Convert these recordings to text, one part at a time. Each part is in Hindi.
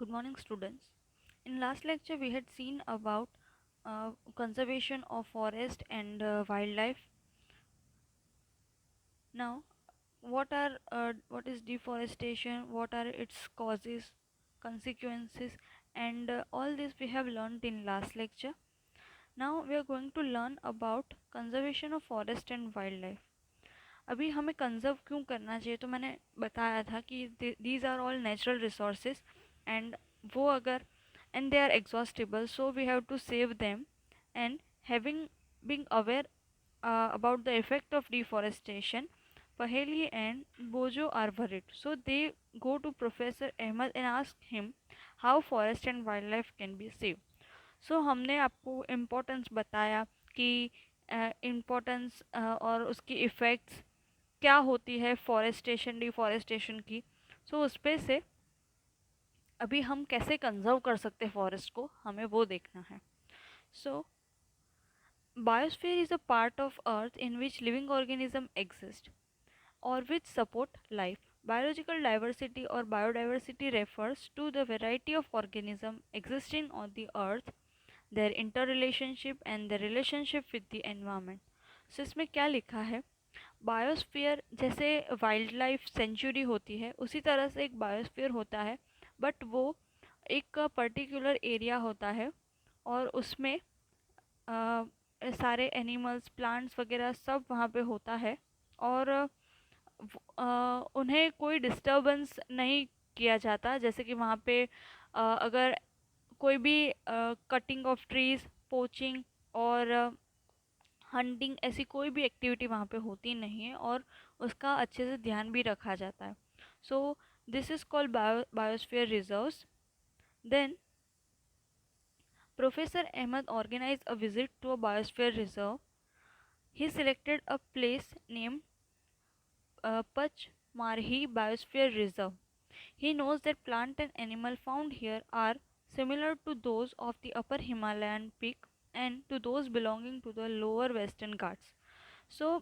Good morning, students. In last lecture, we had seen about conservation of forest and wildlife. Now, what is deforestation? What are its causes, consequences, and all this we have learned in last lecture. Now we are going to learn about conservation of forest and wildlife. अभी हमें कंजर्व क्यों करना चाहिए, तो मैंने बताया था कि these are all natural resources and वो अगर and they are exhaustible, so we have to save them and having being aware about the effect of deforestation. Paheli and Bojo are worried, so they go to Professor Ahmed and ask him how forest and wildlife can be saved. सो हमने आपको इम्पोर्टेंस बताया कि इम्पोर्टेंस और उसकी इफ़ेक्ट्स क्या होती है फॉरेस्टेशन डिफॉरेस्टेशन की. सो उस पे से अभी हम कैसे कंजर्व कर सकते हैं फॉरेस्ट को, हमें वो देखना है. So biosphere is a part of earth in which living organism exist or which support life. Biological diversity or biodiversity refers to the variety of organisms existing on the earth, their interrelationship and their relationship with the environment. So इसमें क्या लिखा है, बायोस्फीयर जैसे वाइल्ड लाइफ सेंचुरी होती है उसी तरह से एक बायोस्फीयर होता है, बट वो एक पर्टिकुलर एरिया होता है और उसमें सारे एनिमल्स प्लांट्स वगैरह सब वहाँ पे होता है और उन्हें कोई डिस्टरबेंस नहीं किया जाता. जैसे कि वहाँ पे अगर कोई भी कटिंग ऑफ ट्रीज, पोचिंग और हंटिंग ऐसी कोई भी एक्टिविटी वहाँ पे होती नहीं है और उसका अच्छे से ध्यान भी रखा जाता है. So this is called biosphere reserves. Then Professor Ahmed organized a visit to a biosphere reserve. He selected a place named Pachmarhi Biosphere Reserve. He knows that plant and animal found here are similar to those of the upper Himalayan peak and to those belonging to the lower western Ghats. So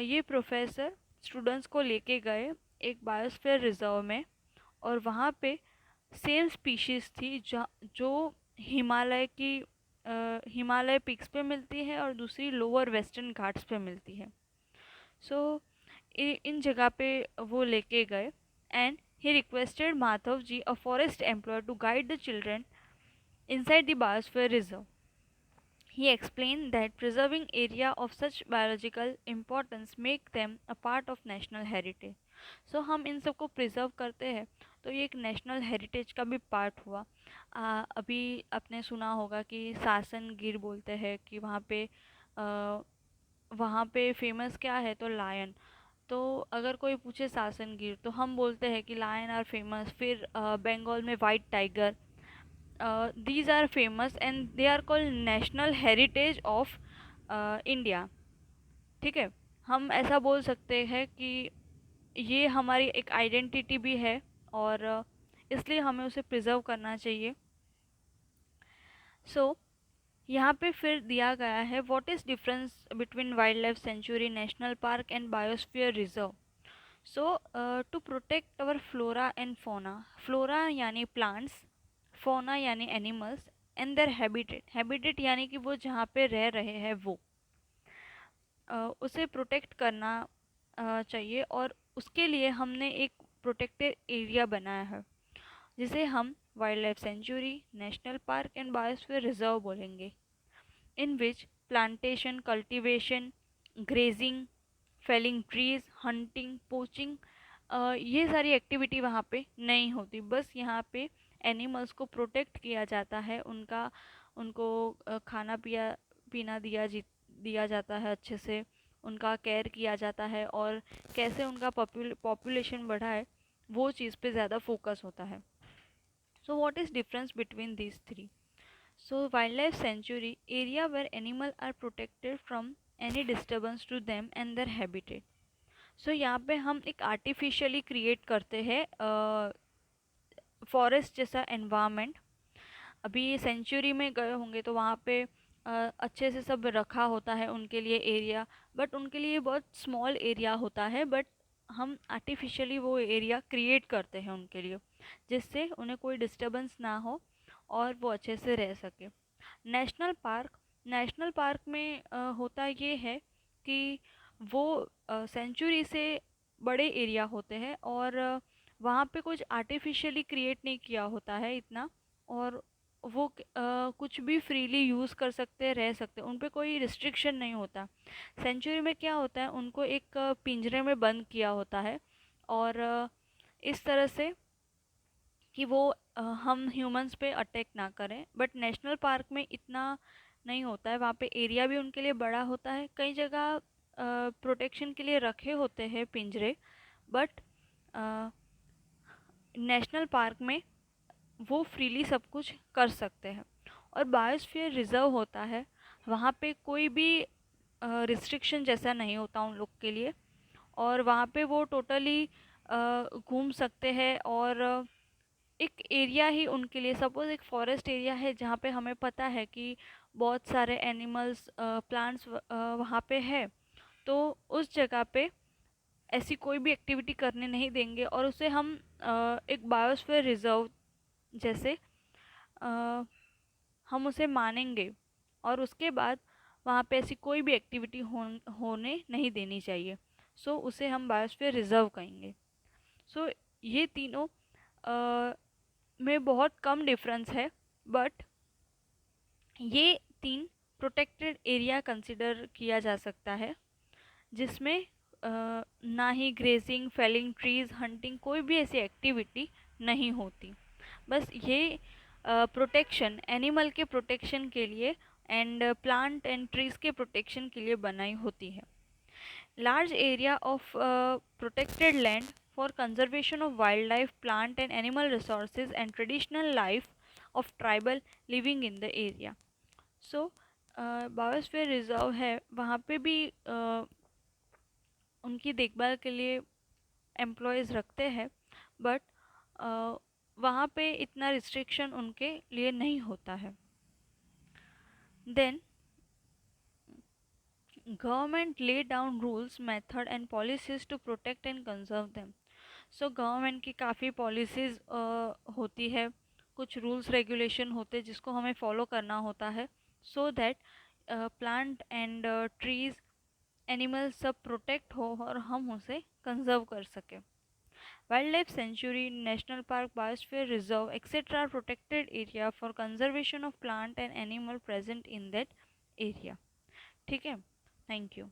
ये प्रोफेसर स्टूडेंट्स को लेके गए एक बायोस्फीयर रिजर्व में और वहाँ पे सेम स्पीशीज़ थी जो हिमालय की हिमालय पिक्स पे मिलती है और दूसरी लोअर वेस्टर्न घाट्स पे मिलती है. सो इन जगह पे वो लेके गए and he requested Madhav ji, a forest employee, to guide the children inside the biosphere reserve. He explained that preserving area of such biological importance make them a part of national heritage. So हम इन सबको प्रिजर्व करते हैं तो ये एक नेशनल हेरिटेज का भी पार्ट हुआ. अभी आपने सुना होगा कि सासन गिर बोलते हैं कि वहाँ पे फेमस क्या है, तो लायन. तो अगर कोई पूछे सासन गिर तो हम बोलते हैं कि लायन आर फेमस. फिर बंगाल में white tiger, these are famous and they are called national heritage of India. ठीक है, हम ऐसा बोल सकते हैं कि ये हमारी एक आइडेंटिटी भी है और इसलिए हमें उसे प्रिजर्व करना चाहिए. सो यहाँ पे फिर दिया गया है what is difference between wild life sanctuary, national park and biosphere reserve. So to protect our flora and fauna, flora यानी प्लांट्स, फोना यानी animals and their habitat, habitat यानी कि वो जहाँ पे रह रहे हैं वो उसे प्रोटेक्ट करना चाहिए. और उसके लिए हमने एक प्रोटेक्टेड एरिया बनाया है जिसे हम wild life sanctuary, national park and biosphere reserve बोलेंगे. In which plantation, cultivation, grazing, felling trees, hunting, poaching, ये सारी एक्टिविटी वहाँ पे नहीं होती. बस यहाँ पे एनिमल्स को प्रोटेक्ट किया जाता है, उनको खाना पीना दिया जाता है, अच्छे से उनका केयर किया जाता है और कैसे उनका पॉपुलेशन बढ़ा है वो चीज़ पे ज़्यादा फोकस होता है. So what is difference between these three? So wild life sanctuary, area where animal are protected from any disturbance to them and their habitat. So यहाँ पे हम एक आर्टिफिशियली क्रिएट करते हैं फॉरेस्ट जैसा एनवायरनमेंट. अभी सेंचुरी में गए होंगे तो वहाँ पे अच्छे से सब रखा होता है उनके लिए एरिया, बट उनके लिए बहुत स्मॉल एरिया होता है. बट हम आर्टिफिशियली वो एरिया क्रिएट करते हैं उनके लिए, जिससे उन्हें कोई डिस्टरबेंस ना हो और वो अच्छे से रह सके। नेशनल पार्क, नेशनल पार्क में होता ये है कि वो सेंचुरी से बड़े एरिया होते हैं और वहाँ पे कुछ आर्टिफिशियली क्रिएट नहीं किया होता है इतना, और वो कुछ भी फ्रीली यूज़ कर सकते हैं, रह सकते हैं, उन पे कोई रिस्ट्रिक्शन नहीं होता। सेंचुरी में क्या होता है, उनको एक पिंजरे में बंद किया होता है और इस तरह से कि वो हम ह्यूमंस पे अटैक ना करें। बट नेशनल पार्क में इतना नहीं होता है, वहाँ पे एरिया भी उनके लिए बड़ा होता है, कई जगह प्रोटेक्शन के लिए रखे होते हैं पिंजरे। बट नेशनल पार्क में वो फ्रीली सब कुछ कर सकते हैं। और बायोस्फीयर रिजर्व होता है, वहाँ पे कोई भी रिस्ट्रिक्शन जैसा नहीं होता उन लोग के लिए, और वहाँ पे वो टोटली घूम सकते हैं। और एक एरिया ही उनके लिए, सपोज एक फॉरेस्ट एरिया है जहाँ पे हमें पता है कि बहुत सारे एनिमल्स प्लांट्स वहाँ पे है, तो उस जगह पे ऐसी कोई भी एक्टिविटी करने नहीं देंगे और उसे हम एक बायोस्फीयर रिजर्व जैसे अ, हम उसे मानेंगे। और उसके बाद वहाँ पे ऐसी कोई भी एक्टिविटी होने नहीं देनी चाहिए। सो उसे हम बायोस्फीयर रिजर्व कहेंगे। सो ये तीनों में बहुत कम डिफरेंस है, बट ये तीन प्रोटेक्टेड एरिया कंसिडर किया जा सकता है, जिसमें ना ही ग्रेजिंग, फेलिंग ट्रीज, हंटिंग, कोई भी ऐसी एक्टिविटी नहीं होती। बस ये प्रोटेक्शन, एनिमल के प्रोटेक्शन के लिए एंड प्लांट एंड ट्रीज के प्रोटेक्शन के लिए बनाई होती है। Large area of protected land for conservation of wildlife, plant and animal resources and traditional life of tribal living in the area. So biosphere reserve है, वहाँ पे भी उनकी देखभाल के लिए एम्प्लॉयज़ रखते हैं, बट वहाँ पे इतना रिस्ट्रिक्शन उनके लिए नहीं होता है। Then government lay down rules, method and policies to protect and conserve them. So government की काफ़ी पॉलिसीज़ होती है, कुछ रूल्स रेगुलेशन होते हैं जिसको हमें फॉलो करना होता है, so that plant and trees, animals सब प्रोटेक्ट हो और हम उसे कंजर्व कर सकें। Wild life sanctuary, national park, biosphere reserve etcetera are protected area for conservation of plant and animal present in that area. ठीक है, थैंक यू।